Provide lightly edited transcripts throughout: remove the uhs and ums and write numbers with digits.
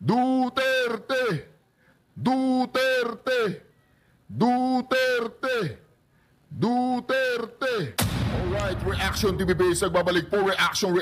Duterte! Duterte! Duterte! Duterte! Alright, Reaction TV Base, nagbabalik po. Reaction.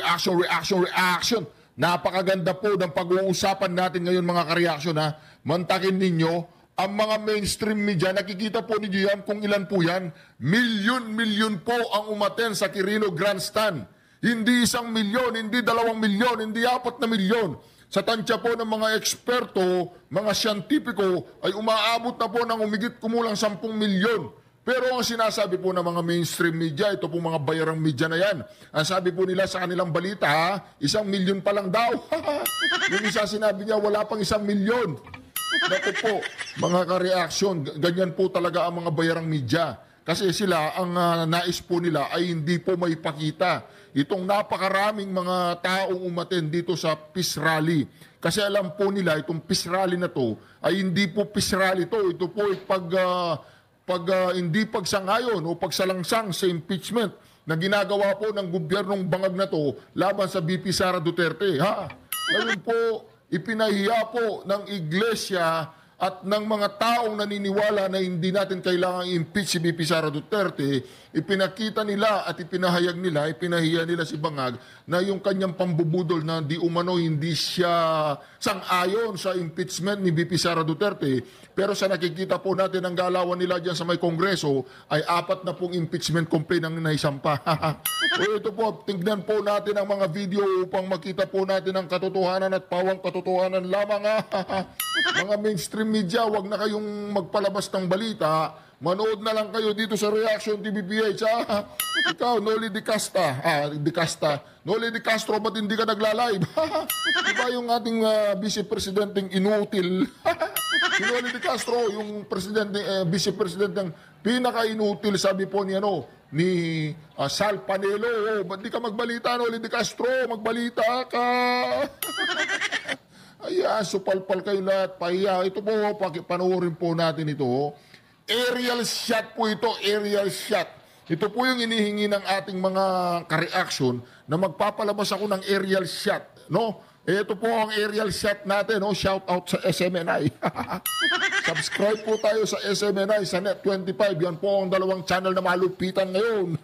Napakaganda po ng pag-uusapan natin ngayon mga ka-reaction ha. Mantakin ninyo, ang mga mainstream media, nakikita po ninyo yan kung ilan po yan. Milyon po ang umaten sa Quirino Grandstand. Hindi 1 milyon, hindi 2 milyon, hindi 4 na milyon. Sa tansya po ng mga eksperto, mga siyentipiko, ay umaabot na po ng umigit kumulang 10 milyon. Pero ang sinasabi po ng mga mainstream media, ito po mga bayarang media na yan, ang sabi po nila sa kanilang balita, 1 milyon pa lang daw. Yung isa sinabi niya, wala pang 1 milyon. Naku po, mga ka-reaction, ganyan po talaga ang mga bayarang media. Kasi sila, ang nais po nila ay hindi po may pakita itong napakaraming mga taong umaten dito sa Peace Rally. Kasi alam po nila, itong Peace Rally na to, ay hindi po Peace Rally to. Ito po ay hindi pagsangayon o pagsalangsang sa impeachment na ginagawa po ng gobyernong bangag na to laban sa VP Sara Duterte. Ngayon po, ipinahiya po ng iglesia at ng mga taong naniniwala na hindi natin kailangang impeach si VP Sara Duterte, ipinakita nila at ipinahiya nila si Bangag na yung kanyang pambubudol na di umano hindi siya sang-ayon sa impeachment ni VP Sara Duterte. Pero sa nakikita po natin ang galawan nila dyan sa may Kongreso ay 4 na pong impeachment complaint ang naisampa. So ito po, tingnan po natin ang mga video upang makita po natin ang katotohanan at pawang katotohanan lamang. Mga mainstream media, wag na kayong magpalabas ng balita. Manood na lang kayo dito sa Reaction TV PH. Ikaw, Noli de Casta. Noli de Castro, ba't hindi ka nagla-live? Diba yung ating Vice Presidenteng inutil? Si Noli de Castro, yung Vice Presidenteng pinaka-inutil, sabi po ni Sal Panelo. Ba't di ka magbalita, Noli de Castro? Magbalita ka! Ayan, supalpal kayo lahat. Pahiya. Ito po, panoorin po natin ito. Aerial shot po ito, aerial shot. Ito po yung inihingi ng ating mga ka-reaction na magpapalabas ako ng aerial shot. No? Ito po ang aerial shot natin. No? Shout out sa SMNI. Subscribe po tayo sa SMNI, sa Net25. Yan po ang 2 channel na malupitan ngayon.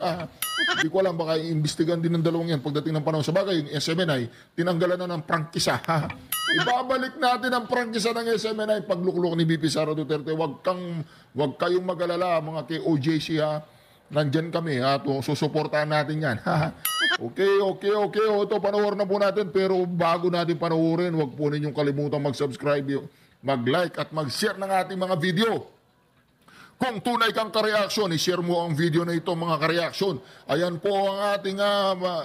Hindi ko alam, baka iimbestigan din ng 2 yan pagdating ng panahon. Sa bagay, yung SMNI, tinanggalan na ng prangkisa. Ibabalik natin ang prangkisa ng SMNI pagluklok ni VP Sara Duterte. Huwag kayong mag-alala, mga KOJC ha. Nandyan kami ha. Susuportahan natin yan. Okay. Ito, panoorin na po natin. Pero bago natin panoorin, huwag po ninyong kalimutan mag-subscribe, mag-like at mag-share ng ating mga video. Kung tunay kang ka-reaction, i-share mo ang video na ito mga ka-reaction. Ayan po ang ating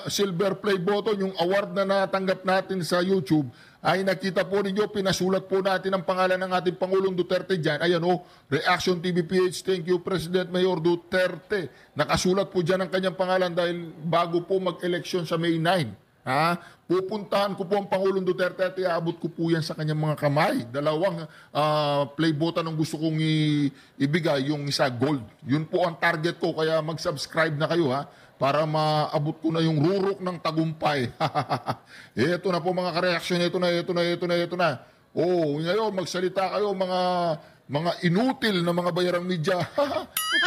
silver play button, yung award na natanggap natin sa YouTube. Ay nakita po ninyo, pinasulat po natin ang pangalan ng ating Pangulong Duterte dyan. Ayan Reaction TV PH, thank you President Mayor Duterte. Nakasulat po dyan ang kanyang pangalan dahil bago po mag-eleksyon sa May 9. Pupuntahan ko po ang Pangulong Duterte at iabot ko po yan sa kanyang mga kamay. 2 play button ang gusto kong ibigay, yung isa gold. Yun po ang target ko, kaya mag-subscribe na kayo para maabot ko na yung rurok ng tagumpay. Ito na po mga ka-reaction, ito na. Ngayon magsalita kayo mga inutil na mga bayarang media.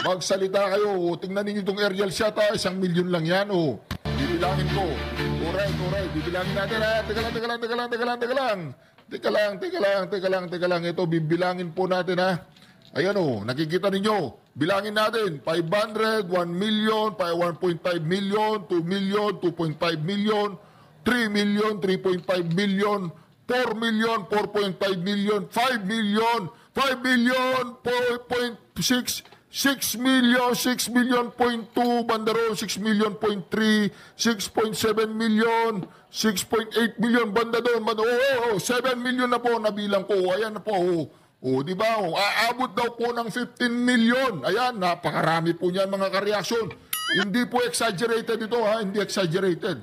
Magsalita kayo, tingnan ninyo itong aerial shot 1 milyon lang yan bibilangin ko. Alright. Bibilangin natin Teka lang. Ito, bibilangin po natin Ayan nakikita ninyo. Bilangin natin. 500, 1 million, 1.5 million, 2 million, 2.5 million, 3 million, 3.5 million, 4 million, 4.5 million, 5 million, 5 million, 4.6 6 million, 6 million, 0.2, bandaron, 6 million, 0.3, 6.7 million, 6.8 million, banda doon, 7 million na po, nabilang ko, ayan na po, di ba, aabot daw po ng 15 million, ayan, napakarami po niyan mga ka-reaction, hindi po exaggerated ito hindi exaggerated,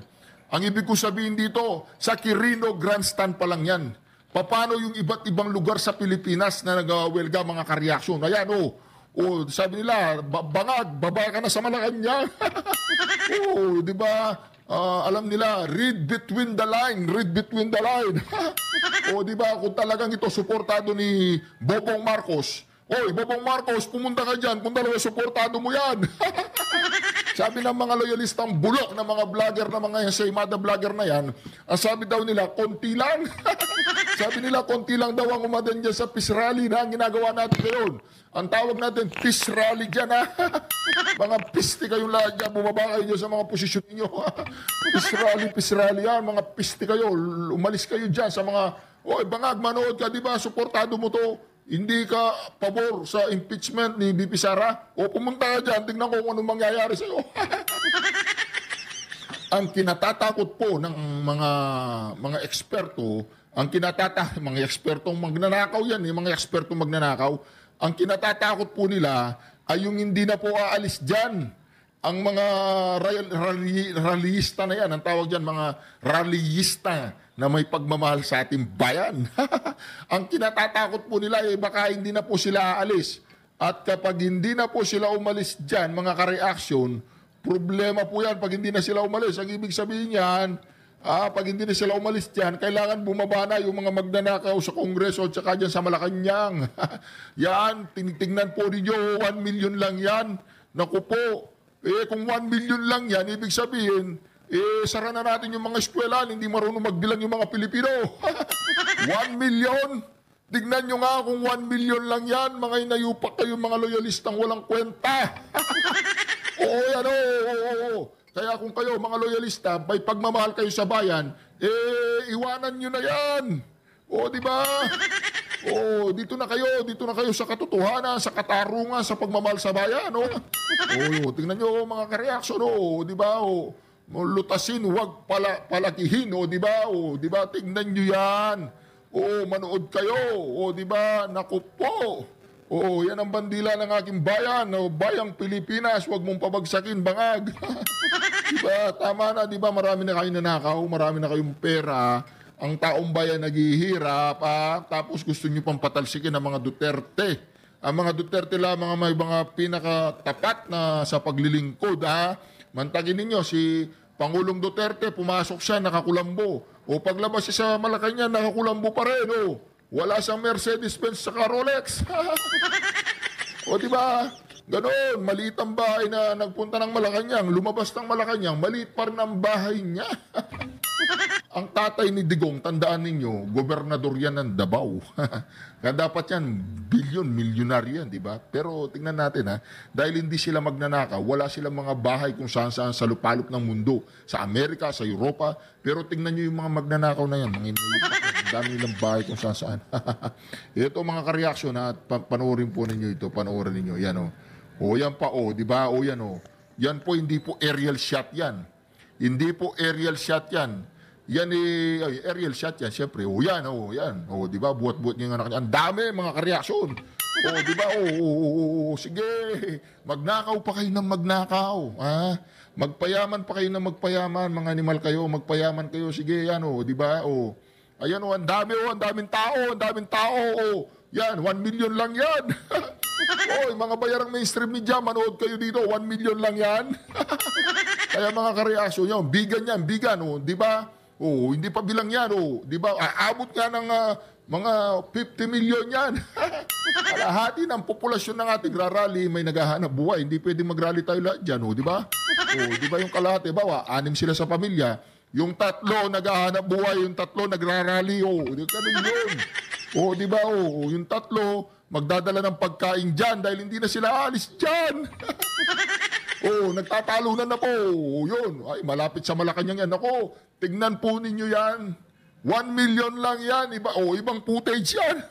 ang ibig ko sabihin dito, sa Quirino Grandstand pa lang yan, paano yung iba't ibang lugar sa Pilipinas na nag-welga mga ka-reaction, ayan sabi nila, Bangag, baba ka na sa Malacanang. Di ba? alam nila, read between the line, read between the line. O di ba, kung talagang ito suportado ni Bobong Marcos, oy, Bobong Marcos, pumunta ka dyan, kung talagang suportado mo yan. Sabi ng mga loyalistang bulok ng mga vlogger na mga Ensaymada vlogger na yan, ang sabi daw nila, konti lang. Sabi nila, konti lang daw ang umadan dyan sa peace rally na ang ginagawa natin ngayon. Ang tawag natin, peace rally dyan, ha? Mga piste kayong lahat dyan, bumaba kayo dyan sa mga posisyon ninyo. Peace rally yan, mga piste kayo, umalis kayo dyan sa mga, oy, bangag, manood ka, di ba, suportado mo to. Hindi ka pabor sa impeachment ni BP Sara, o pumunta ka dyan, tingnan ko kung anong mangyayari sa'yo. Ang kinatatakot po ng mga eksperto, mga ekspertong magnanakaw yan, yung mga ekspertong magnanakaw, ang kinatatakot po nila ay yung hindi na po aalis dyan. Ang mga rallyista na yan, ang tawag dyan, mga rallyista na may pagmamahal sa ating bayan. Ang kinatatakot po nila ay baka hindi na po sila aalis. At kapag hindi na po sila umalis dyan, mga ka-reaction, problema po yan pag hindi na sila umalis. Ang ibig sabihin yan, pag hindi na sila umalis dyan, kailangan bumaba na yung mga magnanakaw sa Kongreso at saka dyan sa Malacanang. Yan, tinitingnan po ninyo, 1 million lang yan. Naku po, kung 1 million lang yan, ibig sabihin, sara na natin yung mga eskwelahan, hindi marunong magbilang yung mga Pilipino. 1 million? Tignan nyo nga kung 1 million lang yan, mga inayupak kayo mga loyalistang walang kwenta. Oo, yan, oo. Kaya kung kayo, mga loyalista, may pagmamahal kayo sa bayan, iwanan nyo na yan. O, di ba? O, dito na kayo sa katotohanan, sa katarungan, sa pagmamahal sa bayan, o. O, tingnan nyo mga ka-reaction, o, di ba? O, lutasin, huwag palakihin, o, di ba? O, di ba? Tingnan nyo yan. O, manood kayo, o, di ba? Naku po. Oo, yan ang bandila ng aking bayan. O, bayang Pilipinas, huwag mong pabagsakin, bangag. Diba, tama na, diba, marami na kayong nanakaw, marami na kayong pera, ang taong bayan naghihirap, tapos gusto nyo pang patalsikin ang mga Duterte. Ang mga Duterte lang, may mga pinakatapat na sa paglilingkod, ha? Mantagin ninyo, si Pangulong Duterte, pumasok siya, nakakulambo. O paglabas siya sa Malacanang, nakakulambo pa rin, o. Wala siyang Mercedes-Benz sa Rolex. O diba? Ganon, maliit ang bahay na nagpunta ng Malacanang, lumabas ng Malacanang, maliit pa rin ang bahay niya. Ang tatay ni Digong, tandaan ninyo, gobernador yan ng Davao. Kaya dapat yan, milyonaryo yan, di ba? Pero tingnan natin ha, dahil hindi sila magnanakaw, wala silang mga bahay kung saan-saan sa lupalop ng mundo, sa Amerika, sa Europa, pero tingnan nyo yung mga magnanakaw na yan, mga inayupak, ang dami nilang bahay kung saan-saan. Ito mga ka-reaction ha, panoorin po ninyo ito, panoorin ninyo, yan o. O yan pa o, di ba? O yan o. Yan po, hindi po aerial shot yan. Hindi po aerial shot yan. Yan aerial shot yan, syempre. O yan, o yan. O, di ba? Buhat-buhat niya nga na. Ang dami, mga ka-reaksyon. O, di ba? O, sige. Magnakaw pa kayo ng magnakaw. Ha? Magpayaman pa kayo ng magpayaman. Mga animal kayo, magpayaman kayo. Sige, yan o, di ba? O. Ayan o, ang dami o, ang daming tao, ang daming tao. O, yan, 1 million lang yan. Oy, mga bayarang mainstream media, manood kayo dito, 1 million lang yan. Kaya mga ka-reaksyon yan, bigan, oh, di ba? Oh, hindi pa bilang yan, oh, di ba? Aabot nga ng mga 50 million yan. Kalahati ng populasyon ng ating rally may naghahanap buhay. Hindi pwedeng mag-rally tayo lahat dyan, oh, di ba? Oh, di ba yung kalahati, bawa, 6 sila sa pamilya. Yung 3 naghahanap buhay, yung 3 nagrarally, oh, di ganun yun. Oh, di ba? Oh, yung 3 magdadala ng pagkain dyan dahil hindi na sila alis dyan. Oh, nagtatalunan na po. Yun. Ay, malapit sa Malacanang yan. Ako, tignan po ninyo yan. 1 million lang yan. Ibang footage yan.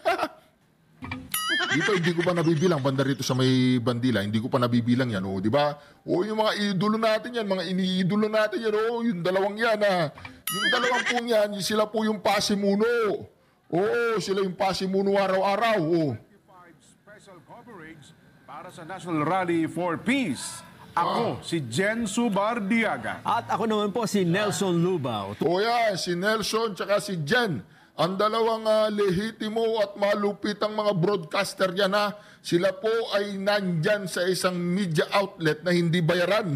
Dito, hindi ko pa nabibilang. Banda rito sa may bandila, hindi ko pa nabibilang yan. Oh, di ba? Oh, yung mga idolo natin yan, mga iniidolo natin yan. Oh, yung dalawang yan, ha. Yung dalawang po yan, sila po yung pasimuno. Oo, sila yung pasimuno araw-araw. Oh. Para sa National Rally for Peace, ako si Jensu Bardiaga. At ako naman po si Nelson Lubao. O yan, si Nelson tsaka si Jen. Ang dalawang lehitimo at malupitang mga broadcaster yan ha. Sila po ay nandyan sa isang media outlet na hindi bayaran.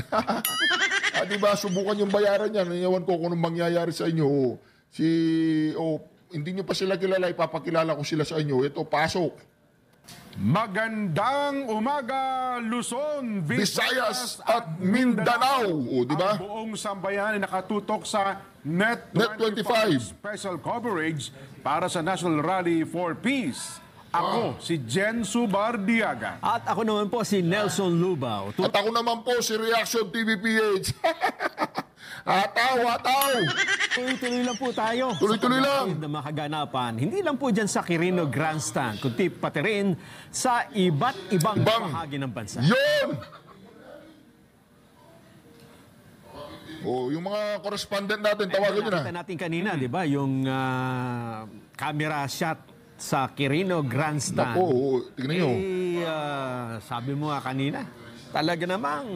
Diba, subukan yung bayaran yan. Ewan ko kung anong mangyayari sa inyo. Hindi nyo pa sila kilala, ipapakilala ko sila sa inyo. Ito, pasok. Magandang umaga, Luzon, Visayas at Mindanao. Diba? Ang buong sambayan ay nakatutok sa Net 25 special coverage para sa National Rally for Peace. Ako, si Jensu Bardiaga. At ako naman po si Nelson Lubao. At ako naman po si Reaction TVPH. Ataw! Tuloy-tuloy lang po tayo. Tuloy-tuloy sa lang. pagdating ng mga kaganapan. Hindi lang po dyan sa Quirino Grandstand, kundi pati rin sa iba't ibang bahagi ng bansa. Yun! Yung mga correspondent natin, tawagan nyo na. Nakita natin kanina, di ba, yung camera shot sa Quirino Grandstand. Naku, tignan nyo. Sabi mo nga kanina, talaga namang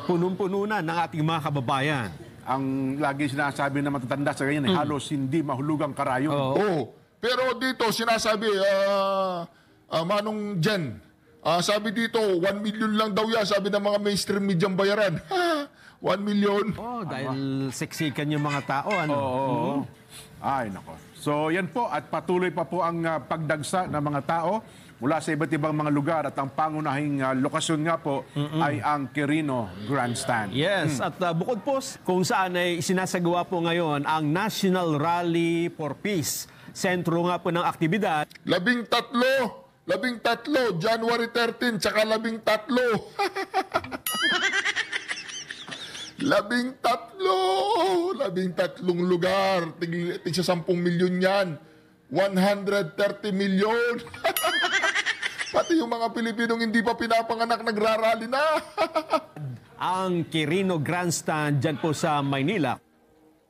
punong-puno na ng ating mga kababayan. Ang lagi sinasabi na matatanda sa ganyan, halos hindi mahulugang karayon. Oo. Pero dito, sinasabi, Manong Jen, sabi dito, 1 million lang daw yan, sabi ng mga mainstream media bayaran. 1 million. Dahil seksikan yung mga tao. Ano? Oo. Ay, nako. So, yan po. At patuloy pa po ang pagdagsa ng mga tao mula sa iba't ibang mga lugar. At ang pangunahing lokasyon nga po ay ang Quirino Grandstand. Yes, at bukod po kung saan ay isinasagawa po ngayon ang National Rally for Peace. Sentro nga po ng aktibidad. 13, January 13, tsaka 13. 13 lugar. Tig sa 10 milyon yan. 130 milyon. Pati yung mga Pilipinong hindi pa pinapanganak nagrarally na. Ang Quirino Grandstand dyan po sa Maynila.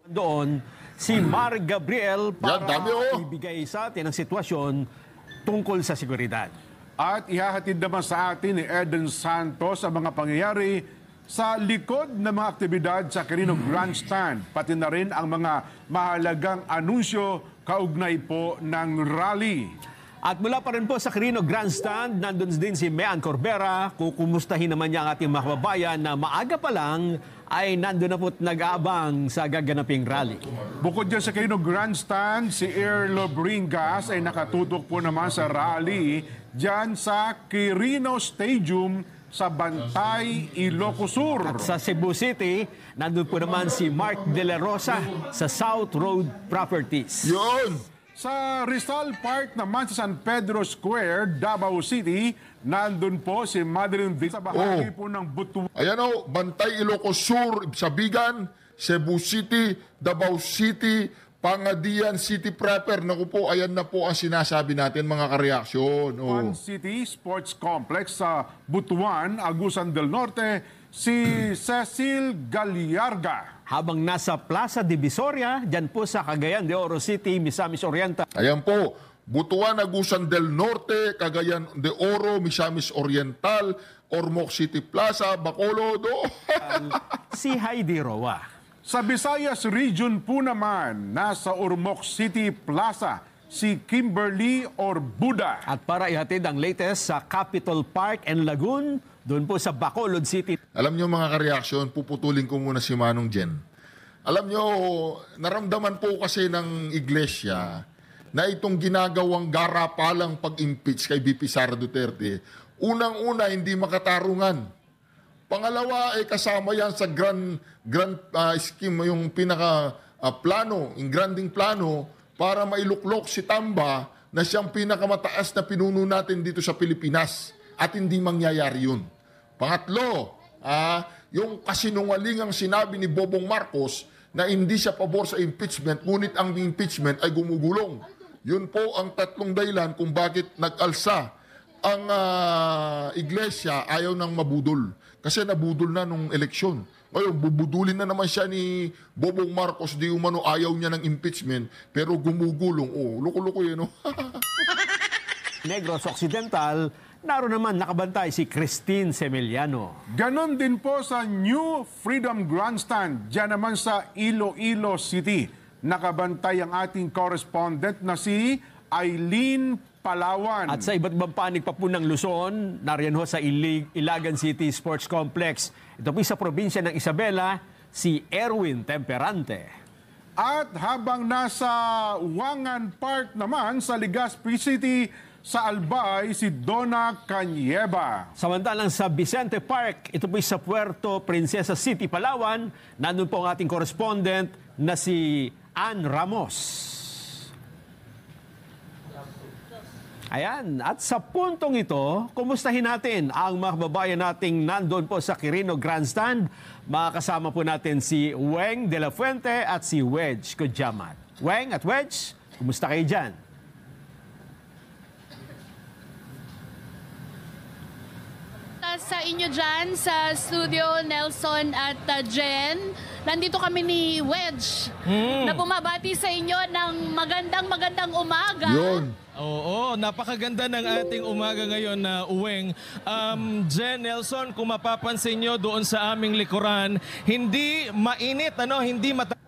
Doon si Mar Gabriel para Yan, dami, ibigay sa atin ang sitwasyon tungkol sa seguridad. At ihahatid naman sa atin ni Eden Santos ang mga pangyayari sa likod ng mga aktibidad sa Quirino Grandstand, pati na rin ang mga mahalagang anunsyo kaugnay po ng rally. At mula pa rin po sa Quirino Grandstand, nandun din si Mean Corbera. Kukumustahin naman niya ang ating mga kababayan na maaga pa lang ay nandun na po't nag-aabang sa gaganaping rally. Bukod dyan sa Quirino Grandstand, si Erlo Bringas ay nakatutok po naman sa rally dyan sa Quirino Stadium sa Bantay, Ilocos Sur. At sa Cebu City, nandun po naman si Mark De La Rosa sa South Road Properties. Yun. Sa Rizal Park naman sa San Pedro Square, Davao City, nandun po si Madeline Vic sa bahagi po ng Butuan. Ayan Bantay, Ilocos Sur, Sabigan, Cebu City, Davao City, Pangadian City proper. Naku po, ayan na po ang sinasabi natin mga kareaksyon. Butuan City Sports Complex sa Butuan, Agusan del Norte, si Cecil Galiarga. Habang nasa Plaza Divisoria, dyan po sa Cagayan de Oro City, Misamis Oriental. Ayan po, Butuan, Agusan del Norte, Cagayan de Oro, Misamis Oriental, Ormoc City Plaza, Bacolod. Si Heidi Roa. Sa Visayas Region po naman, nasa Ormoc City Plaza, si Kimberly Orbuda. At para ihatid ang latest sa Capitol Park and Lagoon, doon po sa Bacolod City. Alam nyo mga kareaksyon, puputulin ko muna si Manong Jen. Alam nyo, naramdaman po kasi ng iglesia na itong ginagawang garapalang pag-impeach kay VP Sara Duterte, unang-una hindi makatarungan. Pangalawa ay kasama yan sa grand scheme, yung pinaka plano, yung granding plano para mailuklok si Tamba na siyang pinakamataas na pinuno natin dito sa Pilipinas at hindi mangyayari yun. Pangatlo, yung kasinungalingang sinabi ni Bobong Marcos na hindi siya pabor sa impeachment, ngunit ang impeachment ay gumugulong. Yun po ang tatlong dahilan kung bakit nag-alsa ang iglesia ayaw nang mabudol. Kasi nabudol na nung eleksyon. Ngayon, bubudulin na naman siya ni Bobong Marcos, di umano ayaw niya ng impeachment, pero gumugulong. Loko-loko yun, Negros Occidental, naroon naman nakabantay si Christine Semeliano. Ganon din po sa New Freedom Grandstand, dyan naman sa Iloilo City. Nakabantay ang ating correspondent na si Eileen Palawan. At sa iba't ibang panig pa po ng Luzon, nariyan ho sa Ilagan City Sports Complex. Ito po sa probinsya ng Isabela, si Erwin Temperante. At habang nasa Wangan Park naman sa Legazpi City, sa Albay, si Donna Canyeba. Samantalang sa Vicente Park, ito po sa Puerto Princesa City, Palawan, nandun po ang ating correspondent na si Ann Ramos. Ayan, at sa puntong ito, kumustahin natin ang mga kababayan nating nandun po sa Quirino Grandstand. Makakasama po natin si Weng de la Fuente at si Wedge Kudyamat. Weng at Wedge, kumusta kayo dyan? Sa inyo dyan sa studio, Nelson at Jen. Nandito kami ni Wedge na bumabati sa inyo ng magandang umaga. Yun. Oo, napakaganda ng ating umaga ngayon na Uweng. Jen, Nelson, kung mapapansin nyo doon sa aming likuran, hindi mainit, hindi mataas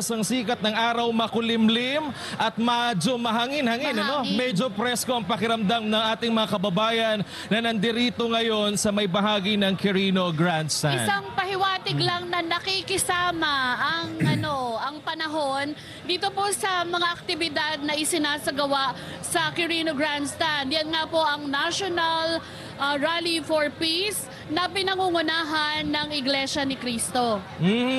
ang sikat ng araw, makulimlim at medyo mahangin-hangin. Medyo presko ang pakiramdam ng ating mga kababayan na nandirito ngayon sa may bahagi ng Quirino Grandstand. Isang pahiwatig lang na nakikisama ang panahon dito po sa mga aktibidad na isinasagawa sa Quirino Grandstand. Yan nga po ang National Rally for Peace na pinangungunahan ng Iglesia ni Cristo.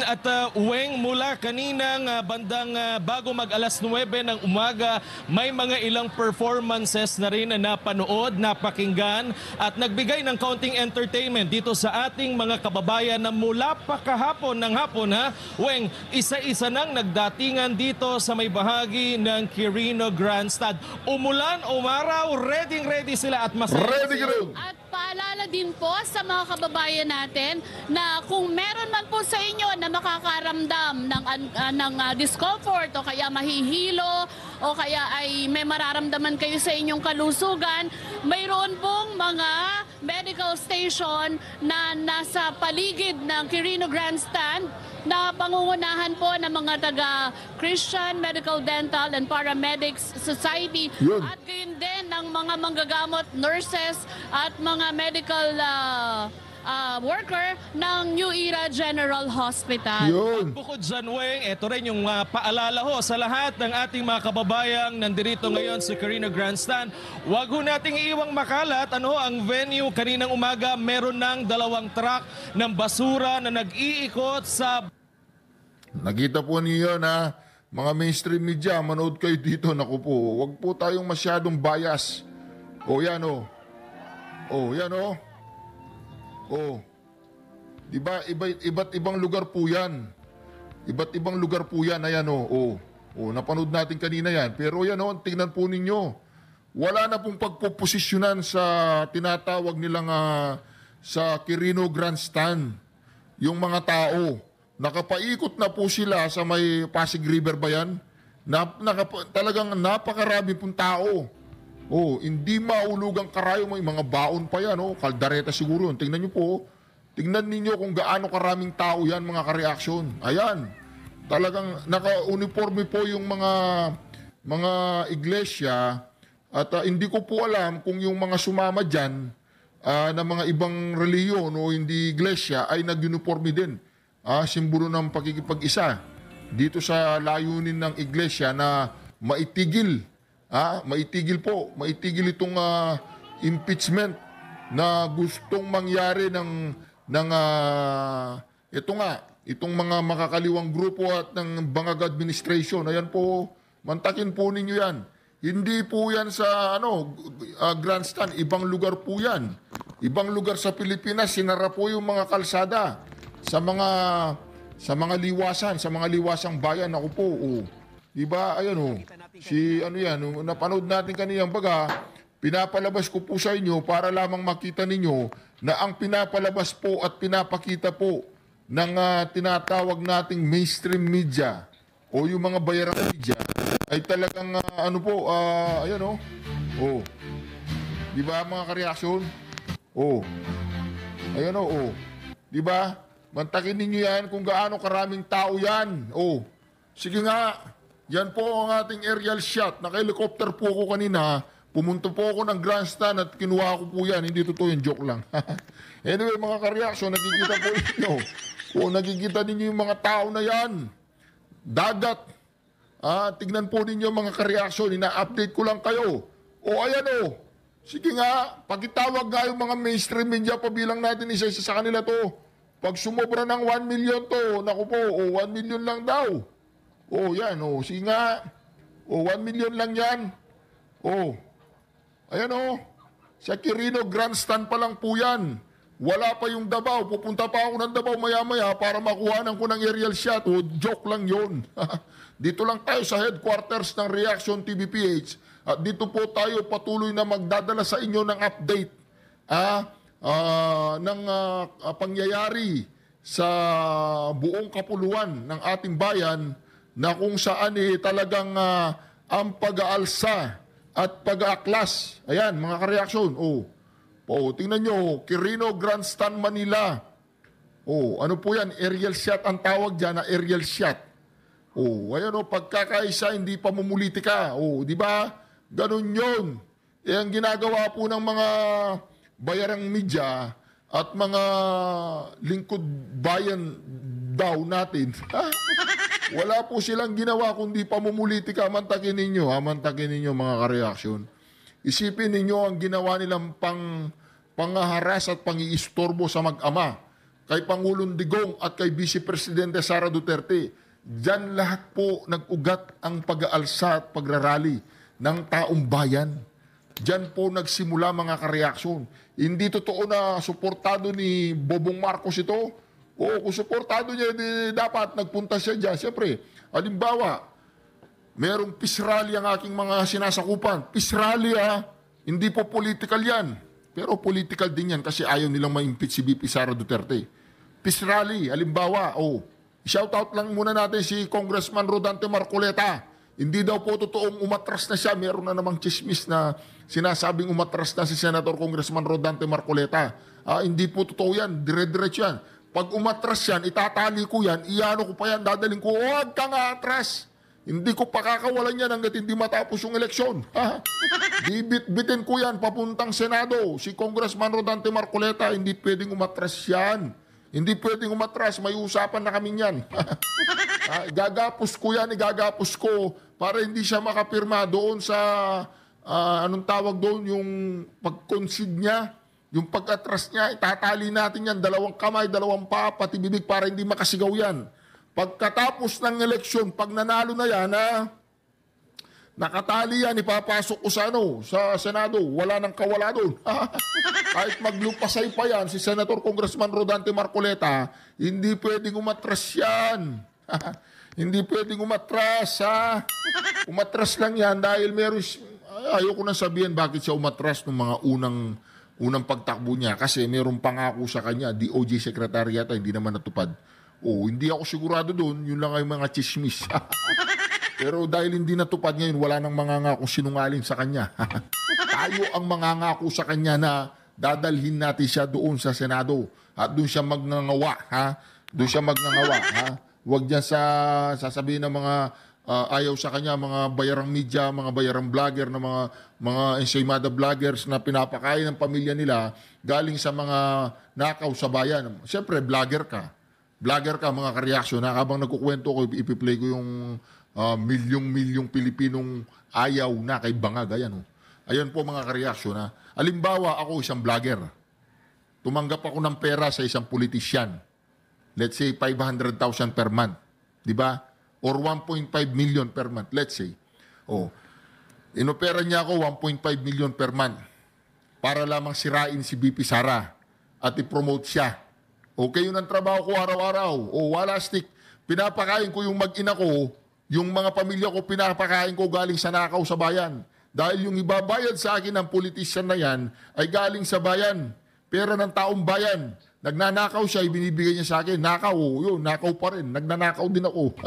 At Uweng, mula kaninang bandang bago mag alas 9 ng umaga, may mga ilang performances na rin na napanood, napakinggan at nagbigay ng kaunting entertainment dito sa ating mga kababayan na mula pa kahapon ng hapon, Uweng, isa-isa nang nagdatingan dito sa may bahagi ng Quirino Grandstand. Umulan, umaraw, ready sila at masaya. Ready ka rin. At paalala din po sa mga kababayan natin na kung meron man po sa inyo na makakaramdam ng discomfort o kaya mahihilo o kaya ay may mararamdaman kayo sa inyong kalusugan, mayroon pong mga medical station na nasa paligid ng Quirino Grandstand na pangungunahan po ng mga taga Christian Medical Dental and Paramedics Society. Yun. At gayon din ng mga manggagamot, nurses at mga medical worker ng New Era General Hospital. Yun. Bukod dyan, Weng, ito rin yung paalala ho sa lahat ng ating mga kababayang nandirito ngayon sa Quirino Grandstand. Huwag ho nating iiwang makalat. Ang venue kaninang umaga, meron ng 2 truck ng basura na nag-iikot sa... Nakita po niyo na mga mainstream media, manood kayo dito. Naku po, wag po tayong masyadong bias. Yan yan Diba, iba't ibang lugar po yan. Iba't ibang lugar po yan. Ayan napanood natin kanina yan. Pero tingnan po ninyo. Wala na pong pagpoposisyonan sa tinatawag nilang sa Quirino Grandstand. Yung mga tao. Nakapaikot na po sila sa may Pasig River ba yan? Talagang napakarami pong tao. Hindi maulugang karayo, may mga baon pa yan. Kaldareta siguro yun. Tingnan nyo po. Tingnan ninyo kung gaano karaming tao yan, mga kareaksyon. Ayan. Talagang naka-uniforme po yung mga iglesia. At hindi ko po alam kung yung mga sumama dyan na mga ibang reliyon o hindi iglesia ay nag-uniforme din. Simbolo ng pagkikipag-isa dito sa layunin ng iglesia na maitigil itong impeachment na gustong mangyari itong mga makakaliwang grupo at ng Bangag Administration. Ayan po, mantakin po ninyo yan. Hindi po yan sa grandstand, ibang lugar po yan. Ibang lugar sa Pilipinas, sinara po yung mga kalsada sa mga liwasang bayan. Ako po, diba, ayan napanood natin kanina, pinapalabas ko po sa inyo para lamang makita ninyo na ang pinapalabas po at pinapakita po ng tinatawag nating mainstream media o yung mga bayarang media ay talagang diba mga kareaksyon? Diba? Mantakin ninyo yan kung gaano karaming tao yan. Sige nga. yan po ang ating aerial shot. Naka-helicopter po ako kanina. Pumunta po ako ng grandstand at kinuha ko po yan. Hindi totoo yung joke lang. Anyway, mga kareaksyon, nakikita po ninyo. Kung nakikita ninyo yung mga tao na yan, dagat. Tignan po ninyo mga kareaksyon. Ina-update ko lang kayo. O ayan o. Sige nga, pakitawag nga yung mga mainstream media, pabilang natin isa-isa sa kanila to. Pag sumobra ng 1 million to, naku po, 1 million lang daw. Yan, sige nga. 1 million lang yan. Ayan sa Quirino Grandstand pa lang po yan. Wala pa yung Davao. Pupunta pa ako ng Davao maya-maya para makuha ko ng aerial shot. Joke lang yun. Dito lang tayo sa headquarters ng Reaction TVPH. At dito po tayo patuloy na magdadala sa inyo ng update ng pangyayari sa buong kapuluan ng ating bayan na kung saan talagang ang pag-aalsa at pag-aaklas. Ayan, mga kareaksyon. Tingnan nyo, Quirino Grandstand Manila. Ano po yan? Aerial shot ang tawag dyan na aerial shot. Ayan pagkakaisa, hindi pa mumulitika. Di ba? Ganun yun. Ang ginagawa po ng mga bayarang media at mga lingkod bayan daw natin, wala po silang ginawa kundi pamumulitika. Mantakin ninyo mga kareaksyon. Isipin ninyo ang ginawa nilang panghaharas at pangiistorbo sa mag-ama kay Pangulong Digong at kay Vice Presidente Sara Duterte. Diyan lahat po nag-ugat ang pag-aalsa at pagrarally ng taong bayan. Diyan po nagsimula mga kareaksyon. Hindi totoo na suportado ni Bobong Marcos ito. Kung suportado niya, dapat nagpunta siya dyan. Siyempre, halimbawa, merong peace rally ang aking mga sinasakupan. Peace rally hindi po political yan. Pero political din yan kasi ayaw nilang ma-impeach si VP Sara Duterte. Peace rally, halimbawa, shoutout lang muna natin si Congressman Rodante Marcoleta. Hindi daw po totoong umatras na siya. Meron na namang chismis na sinasabing umatras na si Senator Congressman Rodante Marcoleta. Hindi po totoo yan. Dire-diretso yan. Pag umatras yan, itatali ko yan, iyano ko pa yan, dadaling ko, huwag ka nga atras. Hindi ko pakakawalan yan hanggat hindi matapos yung eleksyon. Bibit-bitin ko yan papuntang Senado. Si Congressman Rodante Marcoleta, hindi pwedeng umatras yan. Hindi pwedeng umatras, may usapan na kami yan. Igagapos ko yan, igagapos ko para hindi siya makapirma doon sa, anong tawag doon, yung pag-concede niya, yung pag-atras niya, itatali natin yan, 2 kamay, 2 paa, pati bibig para hindi makasigaw yan. Pagkatapos ng eleksyon, pag nanalo na yan, nakatali yan, ipapasok ko sa Senado, wala nang kawala doon. Kahit maglupasay pa yan, si Senator Congressman Rodante Marcoleta, hindi pwedeng umatras yan. Hindi pwedeng umatras, Umatras lang yan dahil meron, ayoko na sabihin bakit siya umatras ng mga unang pagtakbo niya. Kasi meron pangako sa kanya, DOJ Secretary yata, hindi naman natupad. Hindi ako sigurado doon, yun lang ay mga chismis. Pero dahil hindi natupad ngayon, wala nang mangangakong sinungaling sa kanya. Tayo ang mangangako sa kanya na dadalhin natin siya doon sa Senado. At doon siya magnangawa, Doon siya magnangawa, Huwag niya sasabihin ng mga ayaw sa kanya, mga bayarang media, mga bayarang vlogger, na mga ensaymada vloggers na pinapakain ng pamilya nila galing sa mga nakaw sa bayan. Siyempre, vlogger ka. Vlogger ka, mga kareaksyon. Habang nagkukwento ko, ipiplay ko yung milyong Pilipinong ayaw na kay Bangag. Ayan po mga kareaksyon. Halimbawa, ako isang vlogger. Tumanggap ako ng pera sa isang politisyan. Let's say 500,000 per month. Di ba? Or 1.5 million per month. Let's say. Inopera niya ako 1.5 million per month para lamang sirain si BP Sara at i-promote siya. Okay, yun ang trabaho ko araw-araw. Wala stick. Pinapakain ko yung mag-ina ko, yung mga pamilya ko, pinapakain ko galing sa nakaw sa bayan. Dahil yung ibabayad sa akin ng politisyan na yan ay galing sa bayan. Pera ng taong bayan. Nagnanakaw siya, ibinibigay niya sa akin. Nakaw, yun, nakaw pa rin. Nagnanakaw din ako.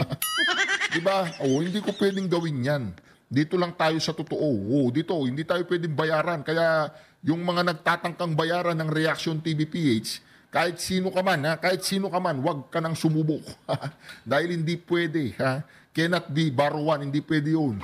Diba? Hindi ko pwedeng gawin yan. Dito lang tayo sa totoo. Dito, hindi tayo pwedeng bayaran. Kaya yung mga nagtatangkang bayaran ng Reaction TVPH, kahit sino ka man, wag ka nang sumubok. Dahil hindi pwede. cannot be baruan, hindi pwede yun.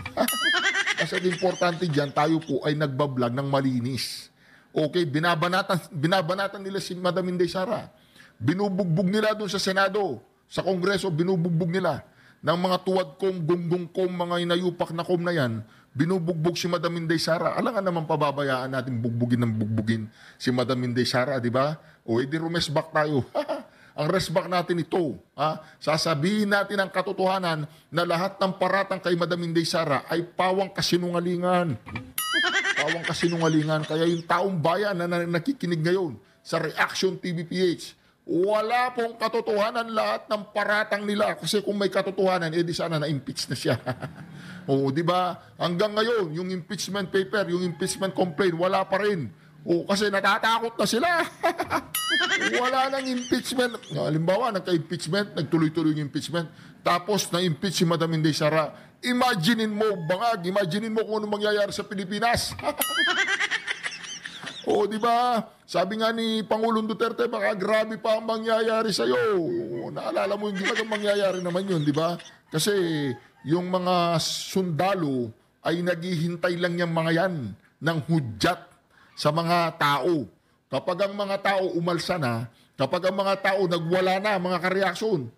Kasi ang importante dyan, tayo po ay nagbablog ng malinis. Okay, binabanatan nila si Madam Inday Sara. Binubugbog nila doon sa Senado, sa Kongreso, binubugbog nila ng mga tuwad kom, gunggong kom, mga inayupak na kom na yan, binubugbog si Madam Inday Sara. Alam nga naman pababayaan natin bugbugin ng bugbugin si Madam Inday Sara, di ba? O edi rumesbak tayo. Ang resback natin ito, sasabihin natin ang katotohanan na lahat ng paratang kay Madam Inday Sara ay pawang kasinungalingan. Pawang kasinungalingan. Kaya yung taong bayan na nakikinig ngayon sa Reaction TVPH, wala pong katotohanan lahat ng paratang nila. Kasi kung may katotohanan, edi sana na-impeach na siya. O, di ba? Hanggang ngayon, yung impeachment paper, yung impeachment complaint, wala pa rin. O, kasi natatakot na sila. Wala nang impeachment. Halimbawa, nagka-impeachment, nagtuloy-tuloy yung impeachment, tapos na-impeach si Madam Inday Sara. Imaginein mo, bangag, imaginein mo kung ano mangyayari sa Pilipinas. O, di ba? Sabi nga ni Pangulong Duterte, baka grabe pa ang mangyayari sa'yo. Naalala mo yung ginagawa mangyayari naman yun, di ba? Kasi yung mga sundalo ay naghihintay lang yung mga yan ng hudyat sa mga tao. Kapag ang mga tao umalsa na, kapag ang mga tao nagwala na, mga kareaksyon,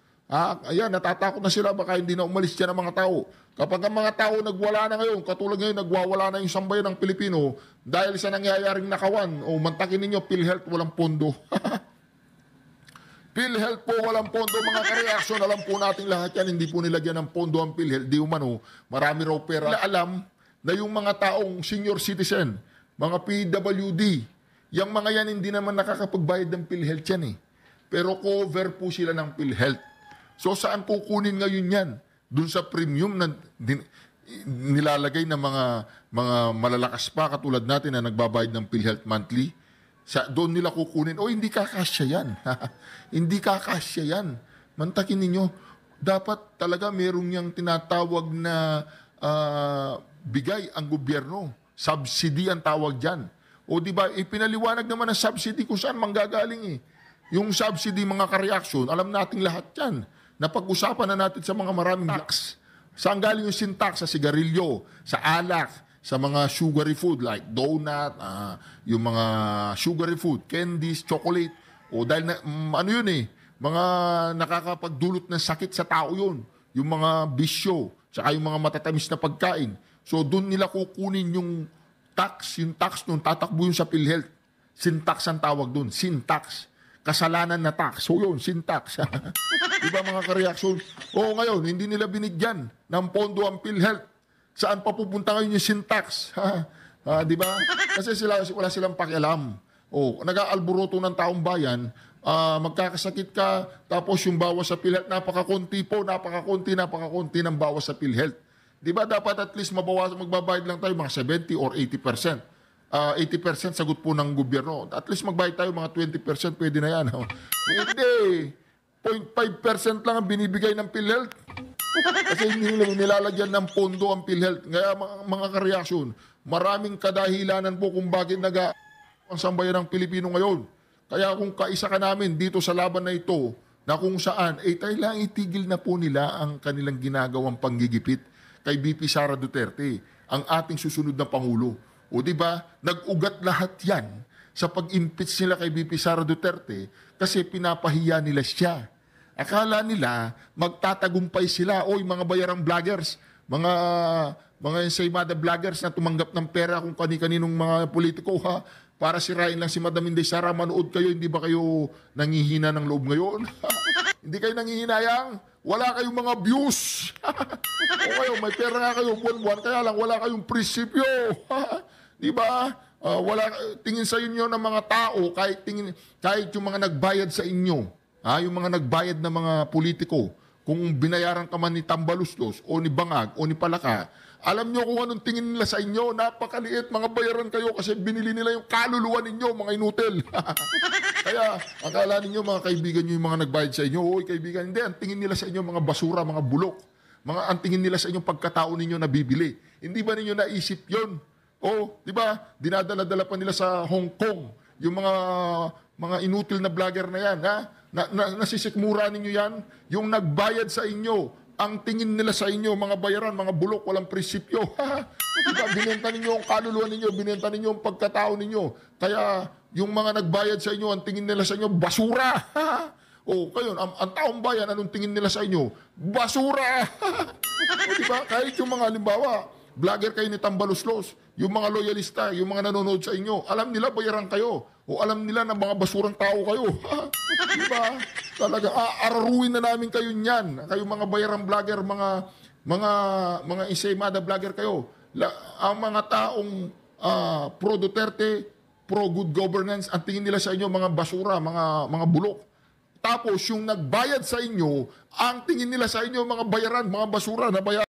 ayan, natatakot na sila, baka hindi na umalis dyan ang mga tao. Kapag ang mga tao nagwala na ngayon, katulad ngayon, nagwawala na yung sambayan ng Pilipino dahil sa nangyayaring nakawan, o mantakin ninyo, PhilHealth walang pondo. PhilHealth po walang pondo, mga kareaksyon, alam po natin lahat yan, hindi po nilagyan ng pondo ang PhilHealth, di umano, marami raw pera. Alam na yung mga taong senior citizen, mga PWD, yung mga yan hindi naman nakakapagbayad ng PhilHealth yan eh. Pero cover po sila ng PhilHealth. So saan kukunin ngayon yan? Doon sa premium na nilalagay ng mga malalakas pa katulad natin na nagbabayad ng PhilHealth monthly. Doon nila kukunin. O hindi kakasya yan. Hindi kakasya yan. Mantakin ninyo, dapat talaga merong yung tinatawag na bigay ang gobyerno. Subsidy ang tawag dyan. O di ba, ipinaliwanag naman ang subsidy kung saan manggagaling eh. Yung subsidy, mga kareaksyon, alam nating lahat yan. Napag-usapan na natin sa mga maraming tax. Saan galing yung sin tax? Sa sigarilyo, sa alak, sa mga sugary food like donut, yung mga sugary food, candies, chocolate. O dahil na, ano yun eh, mga nakakapagdulot ng sakit sa tao yun. Yung mga bisyo, saka yung mga matatamis na pagkain. So doon nila kukunin yung tax nun, tatakbo yun sa PhilHealth. Sin-tax ang tawag dun, sin-tax. Kasalanan na tax. So yun, sin-tax. Diba mga kareaksyon? Oo, ngayon, hindi nila binigyan ng pondo ang PhilHealth. Saan pa pupunta ngayon yung sin-tax? Diba? Kasi wala silang pakialam. O, nag-aalburoto ng taong bayan, magkakasakit ka, tapos yung bawas sa PhilHealth, napakakunti ng bawas sa PhilHealth. Di ba dapat at least magbabayad lang tayo mga 70 or 80%. 80% sagot po ng gobyerno. At least magbayad tayo mga 20%, pwede na yan. Hindi. 0.5% lang ang binibigay ng PhilHealth. Kasi hindi nilalagyan ng pondo ang PhilHealth. Kaya mga kareaksyon, maraming kadahilanan po kung bakit ang sambayan ng Pilipino ngayon. Kaya kung kaisa ka namin dito sa laban na ito, na kung saan, tayo lang itigil na po nila ang kanilang ginagawang panggigipit kay BP Sara Duterte, ang ating susunod na Pangulo. O di ba, nag-ugat lahat yan sa pag-impeach nila kay BP Sara Duterte kasi pinapahiya nila siya. Akala nila magtatagumpay sila, oy mga bayarang vloggers, mga ensaymada vloggers na tumanggap ng pera kung kani-kaninong mga politiko para sirain lang si Madam Inday Sara, manood kayo, hindi ba kayo nangihina ng loob ngayon? Hindi kayo nangihinayang? Wala kayong mga views. O kayo, may pera nga kayo buwan-buwan, kaya lang wala kayong prinsipyo. Di ba? Tingin sa inyo ng mga tao, kahit yung mga nagbayad sa inyo, yung mga nagbayad na mga politiko, kung binayaran ka man ni Tambalustos o ni Bangag o ni Palaka, alam nyo kung anong tingin nila sa inyo, napakaliit, mga bayaran kayo kasi binili nila yung kaluluwa ninyo, mga inutil. Kaya, akala ninyo mga kaibigan nyo yung mga nagbayad sa inyo, oy kaibigan, hindi, ang tingin nila sa inyo mga basura, mga bulok. Ang tingin nila sa inyo pagkatao ninyo na bibili. Hindi ba ninyo naisip yon? O, di ba, dinadala-dala pa nila sa Hong Kong, yung mga inutil na vlogger na yan, ha? Nasisikmura ninyo yan, yung nagbayad sa inyo ang tingin nila sa inyo, mga bayaran, mga bulok, walang prinsipyo. Diba? Binenta ninyo ang kaluluwa ninyo, binenta ninyo ang pagkatao ninyo. Kaya yung mga nagbayad sa inyo, ang tingin nila sa inyo, basura. O kayo, ang taong bayan, anong tingin nila sa inyo? Basura! O, diba? Kahit yung mga, halimbawa, vlogger kayo ni Tambaluslos, yung mga loyalista, yung mga nanonood sa inyo, alam nila bayaran kayo. O alam nila na mga basurang tao kayo. Diba? Talaga, araruin na namin kayo niyan. Kayo mga bayarang vlogger, mga insemada vlogger kayo. Ang mga taong pro Duterte, pro good governance, ang tingin nila sa inyo mga basura, mga bulok. Tapos yung nagbayad sa inyo, ang tingin nila sa inyo mga bayaran, mga basura na bayaran.